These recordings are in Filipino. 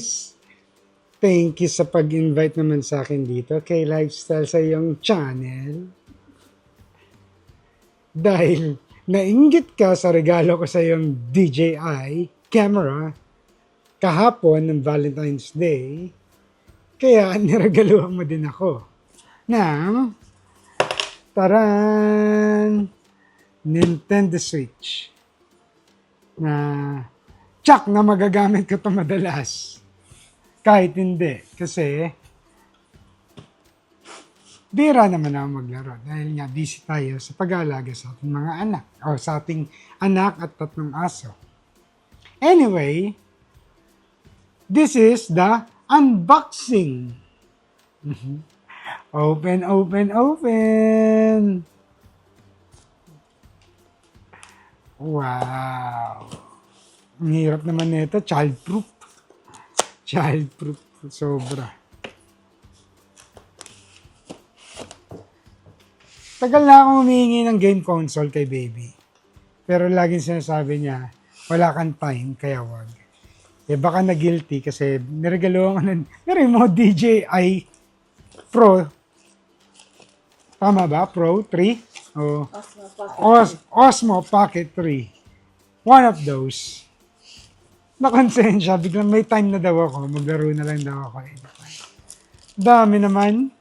guys! Thank you sa pag-invite naman sa akin dito kay Lifestyle sa iyong channel. Dahil nainggit ka sa regalo ko sa iyong DJI camera kahapon ng Valentine's Day, kaya niregaluhan mo din ako ng taran! Nintendo Switch na tsak na magagamit ko ito madalas. Kahit hindi. Kasi bira naman ako maglaro dahil nga busy tayo sa pag-aalaga sa ating mga anak o sa ating anak at 3 aso. Anyway, this is the unboxing. Open, open, open! Wow! Ang hirap naman nito, childproof. Childproof, sobra. Tagal na akong humihingi ng game console kay baby. Pero laging sinasabi niya, wala kang time, kaya wag. Eh baka na-guilty kasi niregalo ko ng remote DJI Pro. Tama ba? Pro 3? O Osmo Pocket 3. One of those. Nakonsensya, biglang may time na daw ako. Maglaro na lang daw ako. Dami naman.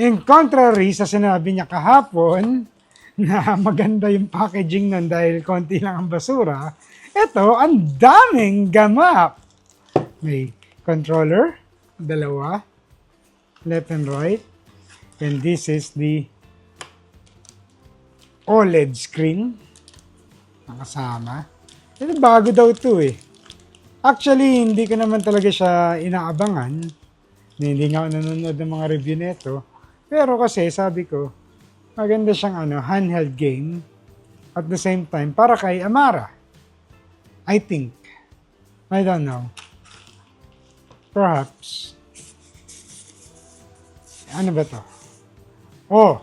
In contrary sa sinabi niya kahapon na maganda yung packaging nun dahil konti lang ang basura, ito, ang daming gamap. May controller, 2, left and right, and this is the OLED screen nakasama. Ito bago daw ito eh. Actually, hindi ko naman talaga siya inaabangan. Hindi nga ako nanonood ng mga review nito. Pero kasi sabi ko, maganda siyang handheld game. At the same time, para kay Amara. I think. I don't know. Perhaps. Ano ba to? Oh!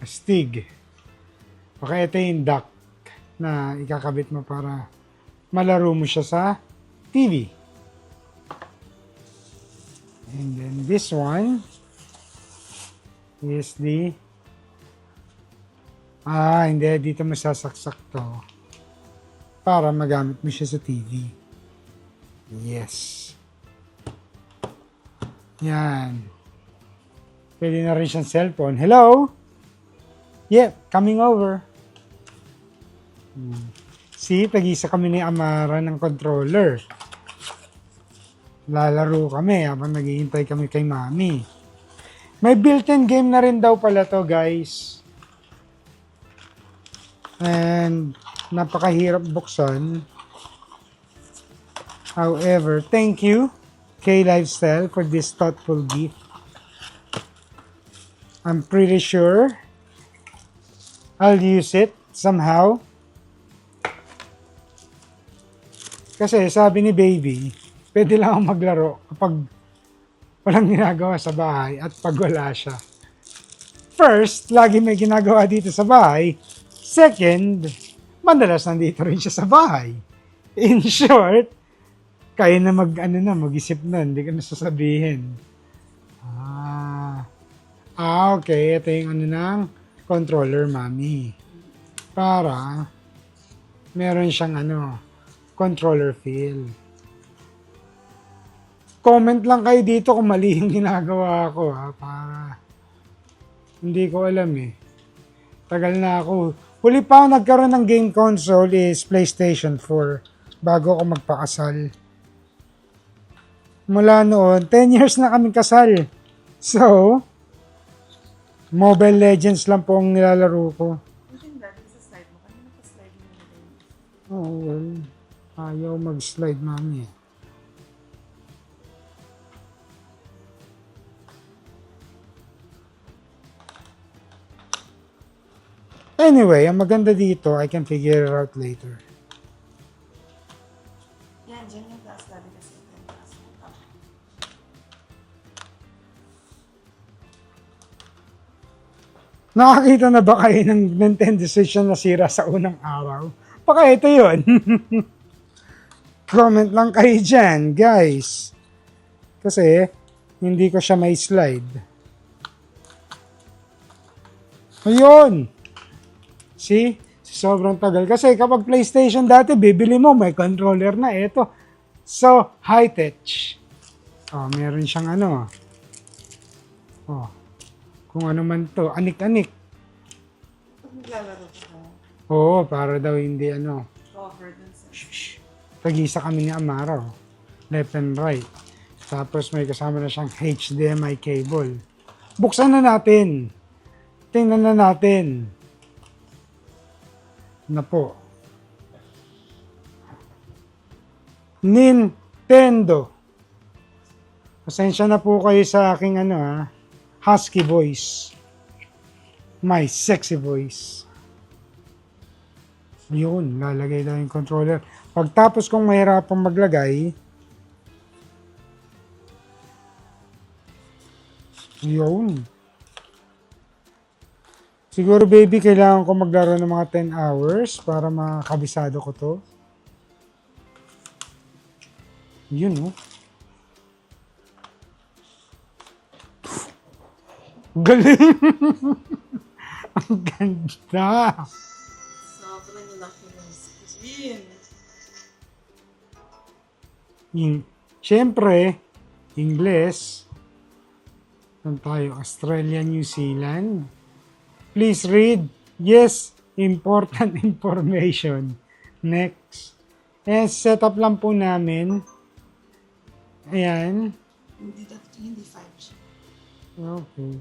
Astig. Okay, ito yung dock na ikakabit mo para malaro mo siya sa TV. And then this one is the hindi, dito masasaksak to para magamit mo siya sa TV. Yes. Yan. Pwede na rin siyang cellphone. Hello? Yep, coming over. See, tag-isa kami ni Amara ng controller. Lalaro kami habang naghihintay kami kay Mami. May built-in game na rin daw pala to, guys. And napakahirap buksan. However, thank you, K-Lifestyle, for this thoughtful gift. I'm pretty sure I'll use it somehow. Kasi sabi ni baby, pwede lang akong maglaro kapag walang ginagawa sa bahay at pag wala siya. First, lagi may ginagawa dito sa bahay. Second, madalas nandito rin siya sa bahay. In short, kaya na mag-isip na, hindi ka na sasabihin. Okay. Ito yung ng controller, Mami. Para meron siyang controller feel. Comment lang kayo dito kung mali yung ginagawa ko, para hindi ko alam eh. Tagal na ako. Huli pa ako nagkaroon ng game console is PlayStation 4 bago ako magpakasal. Mula noon, 10 years na kaming kasal. So, Mobile Legends lang po ang nilalaro ko. Oh, well, ayaw mag-slide, Mami. Anyway, ang maganda dito, I can figure it out later. Yan, dyan yung taas dati kasi. Nakakita na ba kayo ng Nintendo Switch na nasira sa unang araw? Baka ito yun. Comment lang kayo dyan, guys. Kasi, hindi ko siya may slide. Ayun! See? Sobrang tagal. Kasi kapag PlayStation dati, bibili mo, may controller na. Ito. So, high-tech. Oh, meron siyang ano. Oh. Kung ano man to. Anik-anik. Pag naglalaro ko, Oo, para daw hindi ano. cover dun sa... Shh. Tagisa kami ni Amaro. Left and right. Tapos may kasama na siyang HDMI cable. Buksan na natin. Tingnan na natin. Na po. Nintendo. Pasensya na po kayo sa aking husky voice. My sexy voice. Yun, lalagay daw yung controller. Pagtapos kong mahirapang maglagay, yun. Siguro baby, kailangan ko maglaro ng mga 10 hours para makabisado ko to. Yun, oh. Galing! Ang ganda! Sobrang laki ng screen. Siyempre, Ingles. Saan tayo? Australia, New Zealand. Please read. Yes, important information. Next. Setup lang po namin. Ayan. Hindi 5G. Okay.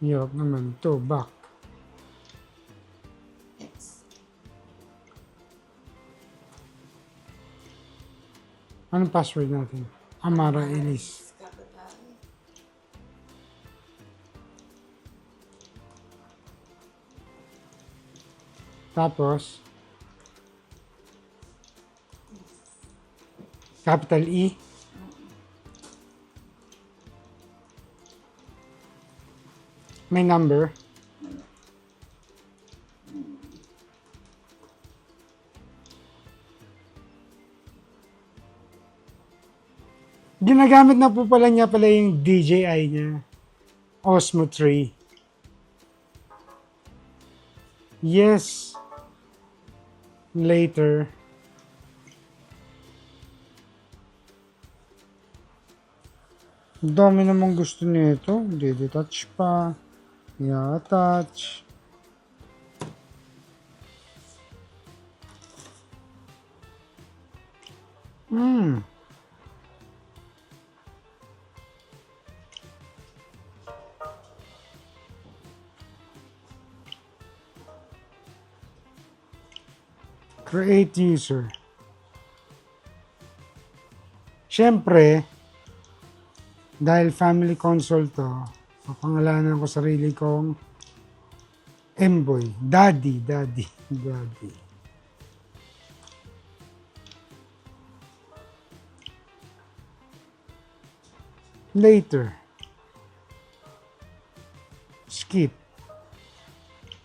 Yup naman to. Back. X. Anong password natin? Amara Elise. Capital. Tapos, capital E. May number. Ginagamit na po pala niya yung DJI niya. Osmo 3. Yes. Later. Ang dami namang gusto nito. Detach pa. I-attach. Create user. Siyempre, dahil family console to, papangalanan ko sarili kong Mboy. Daddy. Later. Skip.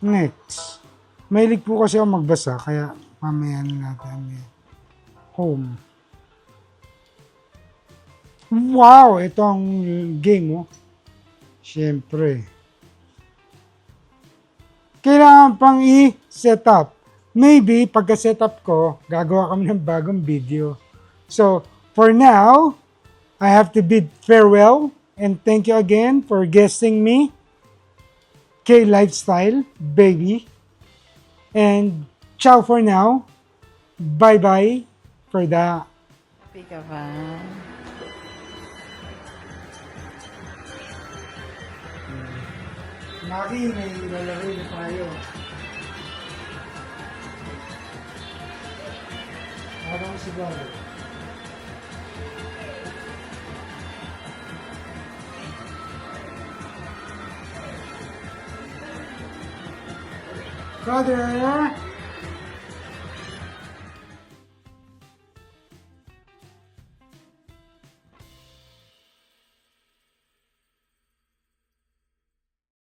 Next. Mahilig po kasi ako magbasa, kaya mamaya na natin. Home. Wow! Ito ang game, oh. Siyempre. Kailangan pang i-set up. Maybe, pagka-set up ko, gagawa kami ng bagong video. So, for now, I have to bid farewell and thank you again for guesting me. K-Lifestyle, baby. And ciao for now. Bye-bye for the... Happy ka ba? Maki, may lalaro na tayo. Parang siguro. Brother!